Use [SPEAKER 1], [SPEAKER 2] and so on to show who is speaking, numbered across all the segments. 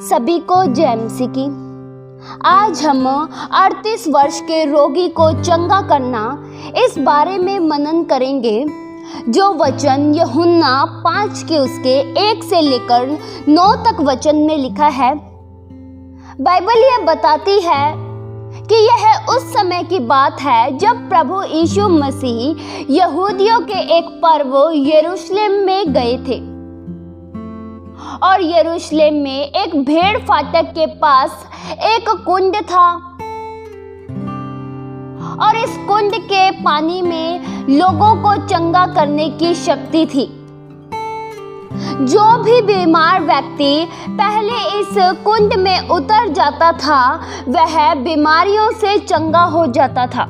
[SPEAKER 1] सभी को जय मसीह की। आज हम 38 वर्ष के रोगी को चंगा करना इस बारे में मनन करेंगे, जो वचन यूहन्ना 5 के उसके 1 से लेकर 9 तक वचन में लिखा है। बाइबल यह बताती है कि यह उस समय की बात है जब प्रभु यीशु मसीह यहूदियों के एक पर्व यरूशलेम में गए थे और यरूशलेम में एक भेड़ फाटक के पास एक कुंड था और इस कुंड के पानी में लोगों को चंगा करने की शक्ति थी। जो भी बीमार व्यक्ति पहले इस कुंड में उतर जाता था वह बीमारियों से चंगा हो जाता था,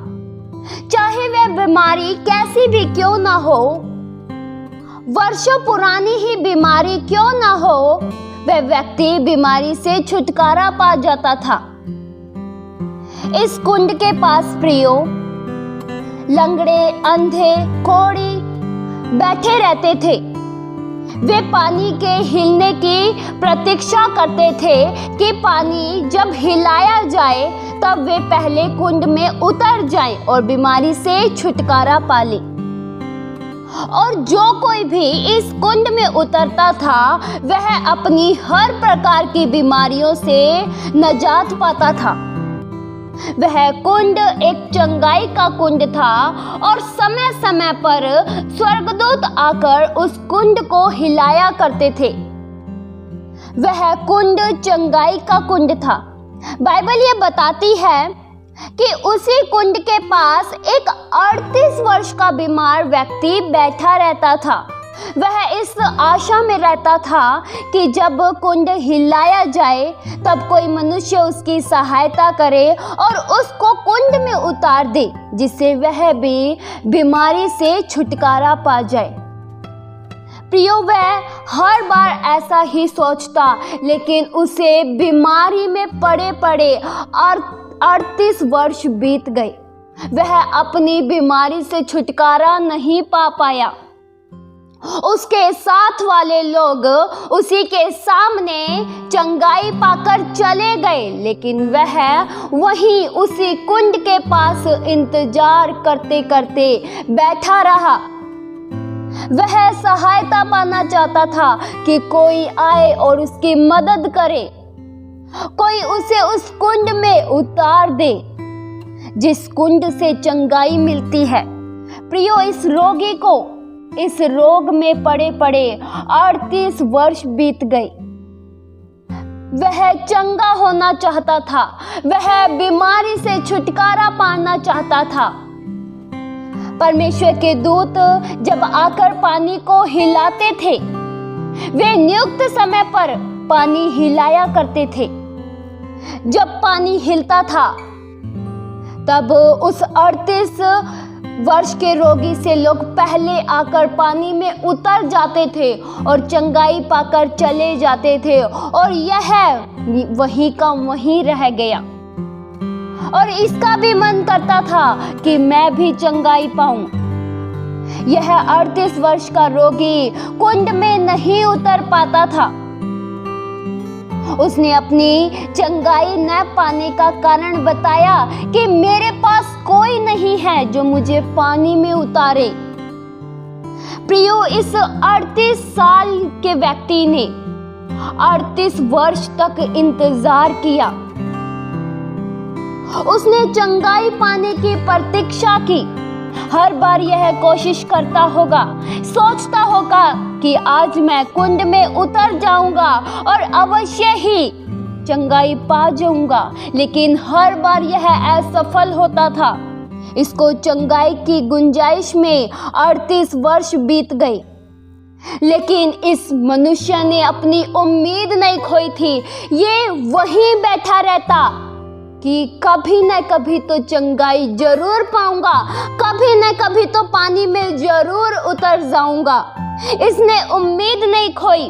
[SPEAKER 1] चाहे वह बीमारी कैसी भी क्यों ना हो, वर्षों पुरानी ही बीमारी क्यों ना हो, वह व्यक्ति बीमारी से छुटकारा पा जाता था। इस कुंड के पास प्रियो लंगड़े, अंधे, कोढ़ी बैठे रहते थे। वे पानी के हिलने की प्रतीक्षा करते थे कि पानी जब हिलाया जाए तब वे पहले कुंड में उतर जाएं और बीमारी से छुटकारा पा लें। और जो कोई भी इस कुंड में उतरता था वह अपनी हर प्रकार की बीमारियों से निजात पाता था। वह कुंड एक चंगाई का कुंड था और समय समय पर स्वर्गदूत आकर उस कुंड को हिलाया करते थे। वह कुंड चंगाई का कुंड था। बाइबल ये बताती है कि उसी कुंड के पास एक 38 वर्ष का बीमार व्यक्ति बैठा रहता था। वह इस आशा में रहता था कि जब कुंड हिलाया जाए तब कोई मनुष्य उसकी सहायता करे और उसको कुंड में उतार दे, जिससे वह भी बीमारी से छुटकारा पा जाए। प्रियो, वह हर बार ऐसा ही सोचता, लेकिन उसे बीमारी में पड़े पड़े 38 वर्ष बीत गए। वह अपनी बीमारी से छुटकारा नहीं पा पाया। उसके साथ वाले लोग उसी के सामने चंगाई पाकर चले गए, लेकिन वह वहीं उसी कुंड के पास इंतजार करते करते बैठा रहा। वह सहायता पाना चाहता था कि कोई आए और उसकी मदद करे, कोई उसे उस कुंड में उतार दे जिस कुंड से चंगाई मिलती है। प्रियो, इस रोगी को इस रोग में पड़े पड़े 38 वर्ष बीत गए। वह चंगा होना चाहता था, वह बीमारी से छुटकारा पाना चाहता था। परमेश्वर के दूत जब आकर पानी को हिलाते थे, वे नियुक्त समय पर पानी हिलाया करते थे। जब पानी हिलता था तब उस 38 वर्ष के रोगी से लोग पहले आकर पानी में उतर जाते थे और चंगाई पाकर चले जाते थे और यह वहीं का वहीं रह गया। और इसका भी मन करता था कि मैं भी चंगाई पाऊं। यह 38 वर्ष का रोगी कुंड में नहीं उतर पाता था। उसने अपनी चंगाई न पाने का कारण बताया कि मेरे पास कोई नहीं है जो मुझे पानी में उतारे। प्रियो, इस 38 साल के व्यक्ति ने 38 वर्ष तक इंतजार किया। उसने चंगाई पाने की प्रतीक्षा की। हर बार यह कोशिश करता होगा, सोचता होगा कि आज मैं कुंड में उतर जाऊंगा और अवश्य ही चंगाई पा जाऊंगा, लेकिन हर बार यह असफल होता था। इसको चंगाई की गुंजाइश में 38 वर्ष बीत गए, लेकिन इस मनुष्य ने अपनी उम्मीद नहीं खोई थी। ये वहीं बैठा रहता कि कभी न कभी तो चंगाई जरूर पाऊंगा, कभी न कभी तो पानी में जरूर उतर जाऊंगा। इसने उम्मीद नहीं खोई।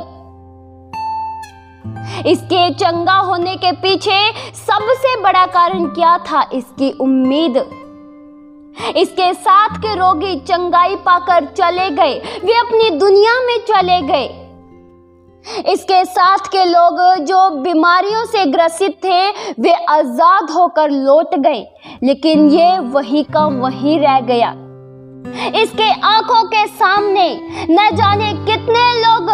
[SPEAKER 1] इसके चंगा होने के पीछे सबसे बड़ा कारण क्या था? इसकी उम्मीद। इसके साथ के रोगी चंगाई पाकर चले गए, वे अपनी दुनिया में चले गए, इसके साथ के लोग जो बीमारियों से ग्रसित थे वे आजाद होकर लौट गए, लेकिन ये वहीं का वहीं रह गया। इसके आंखों के सामने न जाने कितने लोग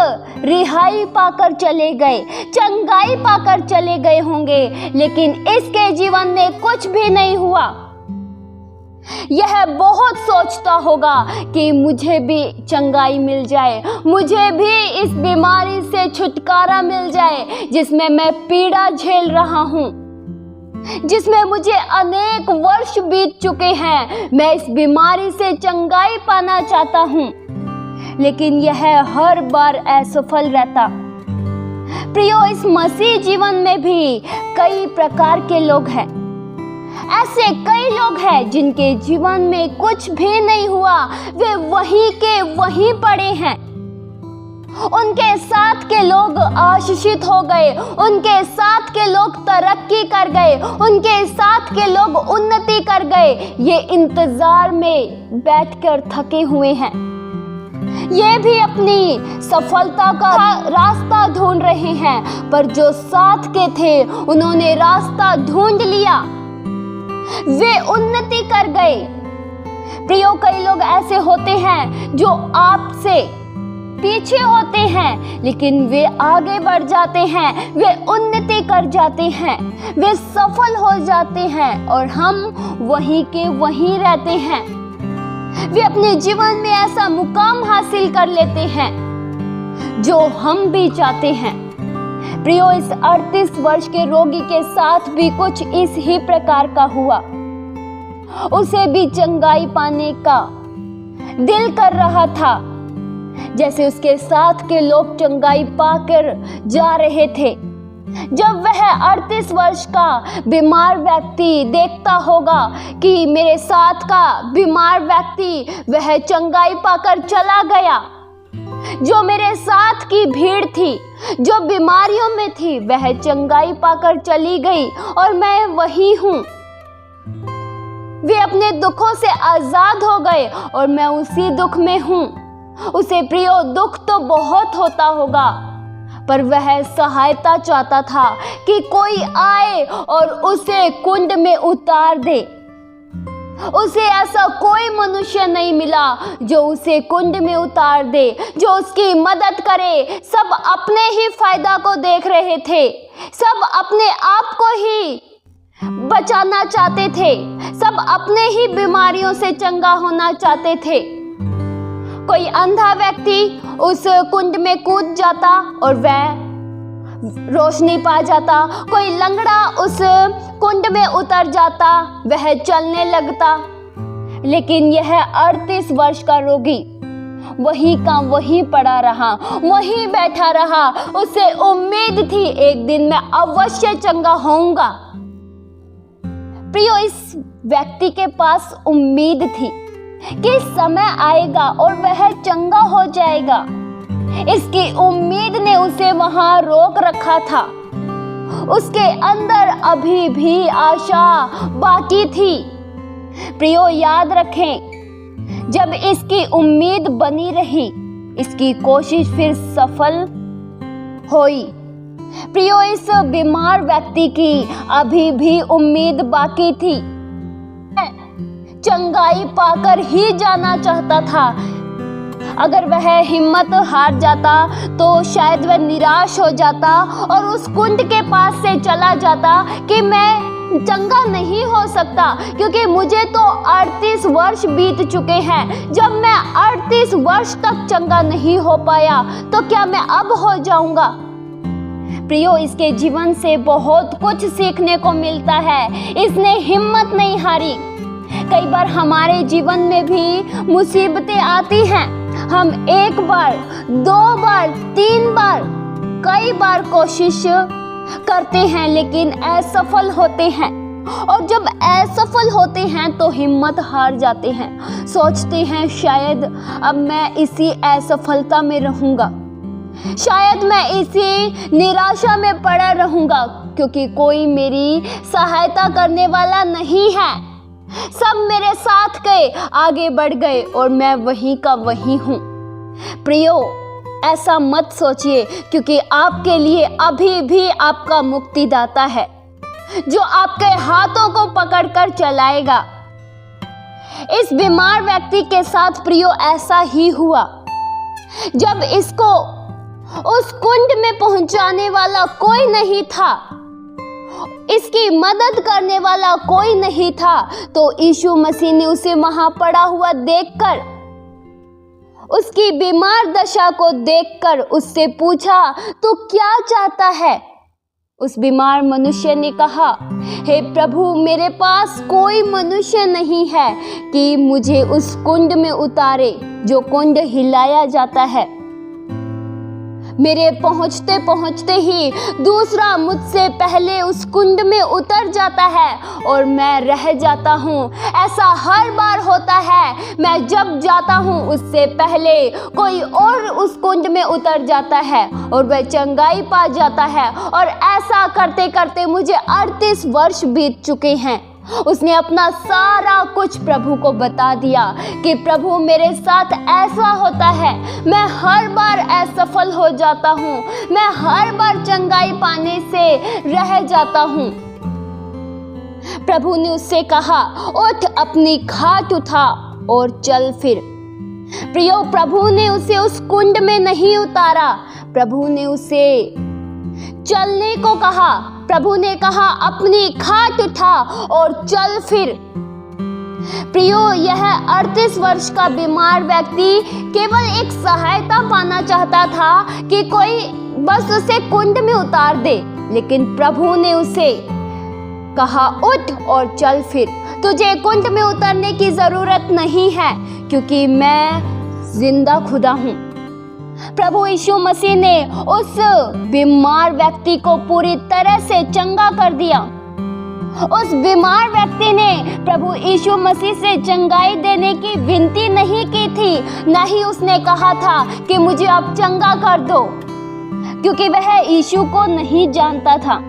[SPEAKER 1] रिहाई पाकर चले गए, चंगाई पाकर चले गए होंगे, लेकिन इसके जीवन में कुछ भी नहीं हुआ। यह बहुत सोचता होगा कि मुझे भी चंगाई मिल जाए, मुझे भी इस बीमारी से छुटकारा मिल जाए जिसमें मैं पीड़ा झेल रहा हूँ, जिसमें मुझे अनेक वर्ष बीत चुके हैं। मैं इस बीमारी से चंगाई पाना चाहता हूँ, लेकिन यह हर बार असफल रहता। प्रियो, इस मसीह जीवन में भी कई प्रकार के लोग हैं। ऐसे कई लोग हैं जिनके जीवन में कुछ भी नहीं हुआ, वे वहीं के वहीं पड़े हैं। उनके साथ के लोग आशीषित हो गए, उनके साथ के लोग तरक्की कर गए, उनके साथ के लोग उन्नति कर गए। ये इंतजार में बैठकर थके हुए हैं, ये भी अपनी सफलता का रास्ता ढूंढ रहे हैं, पर जो साथ के थे उन्होंने रास्ता ढूंढ लिया, वे उन्नति कर गए। प्रियो, कई लोग ऐसे होते हैं जो आपसे पीछे होते हैं, लेकिन वे आगे बढ़ जाते हैं, वे उन्नति कर जाते हैं, वे सफल हो जाते हैं, और हम वहीं के वहीं रहते हैं। वे अपने जीवन में ऐसा मुकाम हासिल कर लेते हैं जो हम भी चाहते हैं। प्रियो, इस 38 वर्ष के रोगी के साथ भी कुछ इस ही प्रकार का हुआ। उसे भी चंगाई पाने का दिल कर रहा था, जैसे उसके साथ के लोग चंगाई पाकर जा रहे थे। जब वह 38 वर्ष का बीमार व्यक्ति देखता होगा कि मेरे साथ का बीमार व्यक्ति वह चंगाई पाकर चला गया, जो मेरे साथ की भीड़ थी, जो बीमारियों में थी, वह चंगाई पाकर चली गई और मैं वही हूँ। वे अपने दुखों से आजाद हो गए और मैं उसी दुख में हूँ। उसे प्रियो दुख तो बहुत होता होगा, पर वह सहायता चाहता था कि कोई आए और उसे कुंड में उतार दे। उसे ऐसा कोई मनुष्य नहीं मिला जो उसे कुंड में उतार दे, जो उसकी मदद करे। सब अपने ही फायदा को देख रहे थे, सब अपने आप को ही बचाना चाहते थे, सब अपने ही बीमारियों से चंगा होना चाहते थे। कोई अंधा व्यक्ति उस कुंड में कूद जाता और वह रोशनी पा जाता, कोई लंगड़ा उस कुंड में उतर जाता, वह चलने लगता। लेकिन यह 38 वर्ष का रोगी वहीं का वहीं पड़ा रहा, वहीं बैठा रहा। उसे उम्मीद थी एक दिन मैं अवश्य चंगा होऊंगा। प्रियो, इस व्यक्ति के पास उम्मीद थी कि समय आएगा और वह चंगा हो जाएगा। इसकी उम्मीद ने उसे वहां रोक रखा था। उसके अंदर अभी भी आशा बाकी थी। प्रियो, याद रखें, जब इसकी उम्मीद बनी रही, इसकी कोशिश फिर सफल हुई। प्रियो, इस बीमार व्यक्ति की अभी भी उम्मीद बाकी थी। चंगाई पाकर ही जाना चाहता था। अगर वह हिम्मत हार जाता तो शायद वह निराश हो जाता और उस कुंड के पास से चला जाता कि मैं चंगा नहीं हो सकता, क्योंकि मुझे तो 38 वर्ष बीत चुके हैं। जब मैं 38 वर्ष तक चंगा नहीं हो पाया तो क्या मैं अब हो जाऊंगा। प्रियो, इसके जीवन से बहुत कुछ सीखने को मिलता है। इसने हिम्मत नहीं हारी। कई बार हमारे जीवन में भी मुसीबतें आती हैं। हम एक बार, 2 बार, 3 बार, कई बार कोशिश करते हैं, लेकिन असफल होते हैं। और जब असफल होते हैं तो हिम्मत हार जाते हैं। सोचते हैं शायद अब मैं इसी असफलता में रहूंगा, शायद मैं इसी निराशा में पड़ा रहूंगा, क्योंकि कोई मेरी सहायता करने वाला नहीं है। सब मेरे साथ गए, आगे बढ़ गए और मैं वहीं का वहीं हूँ। प्रियो, ऐसा मत सोचिए, क्योंकि आपके लिए अभी भी आपका मुक्तिदाता है जो आपके हाथों को पकड़कर चलाएगा। इस बीमार व्यक्ति के साथ प्रियो ऐसा ही हुआ। जब इसको उस कुंड में पहुंचाने वाला कोई नहीं था, इसकी मदद करने वाला कोई नहीं था, तो यीशु मसीह ने उसे वहां पड़ा हुआ देखकर, उसकी बीमार दशा को देखकर उससे पूछा, तू क्या चाहता है? उस बीमार मनुष्य ने कहा, हे प्रभु, मेरे पास कोई मनुष्य नहीं है कि मुझे उस कुंड में उतारे जो कुंड हिलाया जाता है। मेरे पहुंचते पहुंचते ही दूसरा मुझसे पहले उस कुंड में उतर जाता है और मैं रह जाता हूँ। ऐसा हर बार होता है, मैं जब जाता हूँ उससे पहले कोई और उस कुंड में उतर जाता है और वह चंगाई पा जाता है। और ऐसा करते करते मुझे 38 वर्ष बीत चुके हैं। उसने अपना सारा कुछ प्रभु को बता दिया कि प्रभु, मेरे साथ ऐसा होता है, मैं हर बार असफल हो जाता हूँ, मैं हर बार चंगाई पाने से रह जाता हूँ। प्रभु ने उससे कहा, उठ, अपनी खाट उठा और चल फिर। प्रियो, प्रभु ने उसे उस कुंड में नहीं उतारा, प्रभु ने उसे चलने को कहा। प्रभु ने कहा, अपनी खाट उठा और चल फिर। प्रियो, यह 38 वर्ष का बीमार व्यक्ति केवल एक सहायता पाना चाहता था कि कोई बस उसे कुंड में उतार दे, लेकिन प्रभु ने उसे कहा, उठ और चल फिर। तुझे कुंड में उतरने की जरूरत नहीं है, क्योंकि मैं जिंदा खुदा हूँ। प्रभु यीशु मसीह ने उस बीमार व्यक्ति को पूरी तरह से चंगा कर दिया। उस बीमार व्यक्ति ने प्रभु यीशु मसीह से चंगाई देने की विनती नहीं की थी, न ही उसने कहा था कि मुझे आप चंगा कर दो, क्योंकि वह यीशु को नहीं जानता था।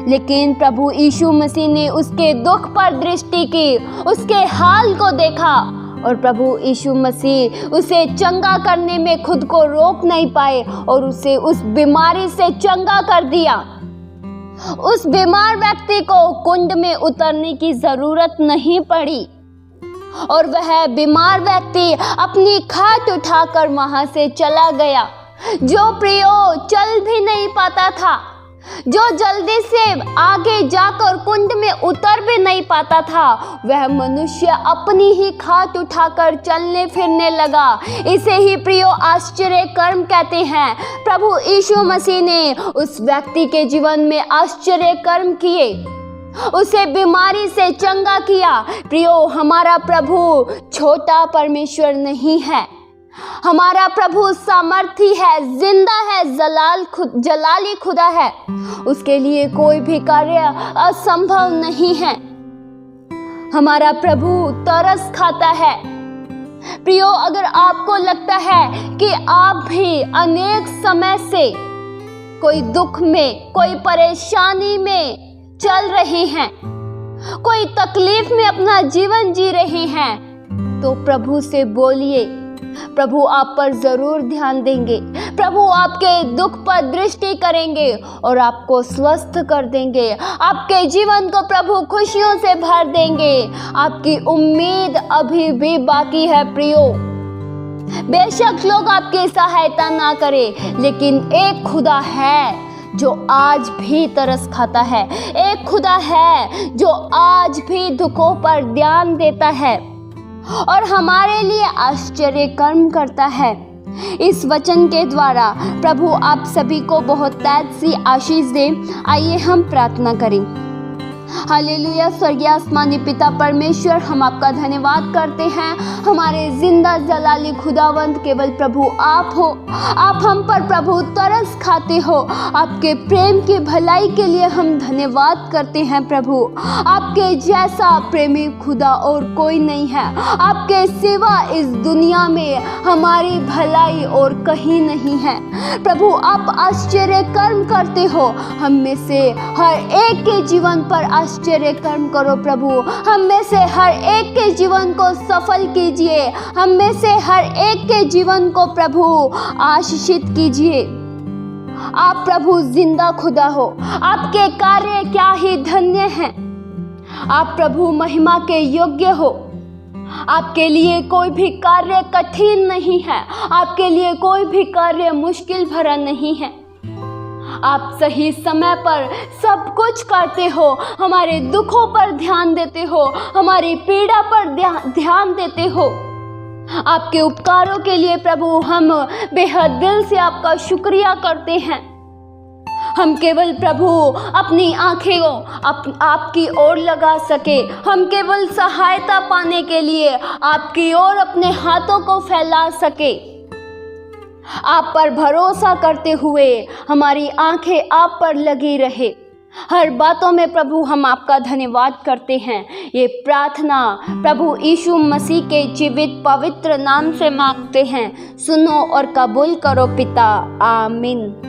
[SPEAKER 1] लेकिन प्रभु यीशु मसीह ने उसके दुख पर दृष्टि की, उसके हाल को देखा और प्रभु यीशु मसीह उसे चंगा करने में खुद को रोक नहीं पाए और उसे उस बीमारी से चंगा कर दिया। उस बीमार व्यक्ति को कुंड में उतरने की जरूरत नहीं पड़ी और वह बीमार व्यक्ति अपनी खाट उठाकर वहां से चला गया। जो प्रियो चल भी नहीं पाता था, जो जल्दी से आगे जाकर कुंड में उतर भी नहीं पाता था, वह मनुष्य अपनी ही खाट उठाकर चलने फिरने लगा। इसे ही प्रियो आश्चर्य कर्म कहते हैं। प्रभु यीशु मसीह ने उस व्यक्ति के जीवन में आश्चर्य कर्म किए, उसे बीमारी से चंगा किया। प्रियो, हमारा प्रभु छोटा परमेश्वर नहीं है, हमारा प्रभु सामर्थी है, जिंदा है, जलाली खुदा है। उसके लिए कोई भी कार्य असंभव नहीं है। हमारा प्रभु तरस खाता है। प्रियो, अगर आपको लगता है कि आप भी अनेक समय से कोई दुख में, कोई परेशानी में चल रहे हैं, कोई तकलीफ में अपना जीवन जी रहे हैं, तो प्रभु से बोलिए। प्रभु आप पर जरूर ध्यान देंगे, प्रभु आपके दुख पर दृष्टि करेंगे और आपको स्वस्थ कर देंगे। आपके जीवन को प्रभु खुशियों से भर देंगे। आपकी उम्मीद अभी भी बाकी है प्रियो। बेशक लोग आपकी सहायता ना करें, लेकिन एक खुदा है जो आज भी तरस खाता है। एक खुदा है जो आज भी दुखों पर ध्यान देता है और हमारे लिए आश्चर्य कर्म करता है। इस वचन के द्वारा प्रभु आप सभी को बहुत तेज सी आशीष दे। आइए हम प्रार्थना करें। हालेलुया। स्वर्गीय आसमानी पिता परमेश्वर, हम आपका धन्यवाद करते हैं। हमारे जिंदा जलाली खुदावंत केवल प्रभु आप हो। आप हम पर प्रभु तरस खाते हो। आपके प्रेम की भलाई के लिए हम धन्यवाद करते हैं प्रभु। आपके जैसा प्रेमी खुदा और कोई नहीं है। आपके सिवा इस दुनिया में हमारी भलाई और कहीं नहीं है। प्रभु आप आश्चर्य कर्म करते हो। हम में से हर एक के जीवन पर आश्चर्य कर्म करो प्रभु। हम में से हर एक के जीवन को सफल कीजिए, हम में से हर एक के जीवन को प्रभु आशीषित कीजिए। आप प्रभु जिंदा खुदा हो, आपके कार्य क्या ही धन्य हैं। आप प्रभु महिमा के योग्य हो। आपके लिए कोई भी कार्य कठिन नहीं है, आपके लिए कोई भी कार्य मुश्किल भरा नहीं है। आप सही समय पर सब कुछ करते हो, हमारे दुखों पर ध्यान देते हो, हमारी पीड़ा पर ध्यान देते हो। आपके उपकारों के लिए प्रभु हम बेहद दिल से आपका शुक्रिया करते हैं। हम केवल प्रभु अपनी आंखें आपकी ओर लगा सके, हम केवल सहायता पाने के लिए आपकी ओर अपने हाथों को फैला सके। आप पर भरोसा करते हुए हमारी आंखें आप पर लगी रहे। हर बातों में प्रभु हम आपका धन्यवाद करते हैं। ये प्रार्थना प्रभु यीशु मसीह के जीवित पवित्र नाम से मांगते हैं। सुनो और कबूल करो पिता। आमीन।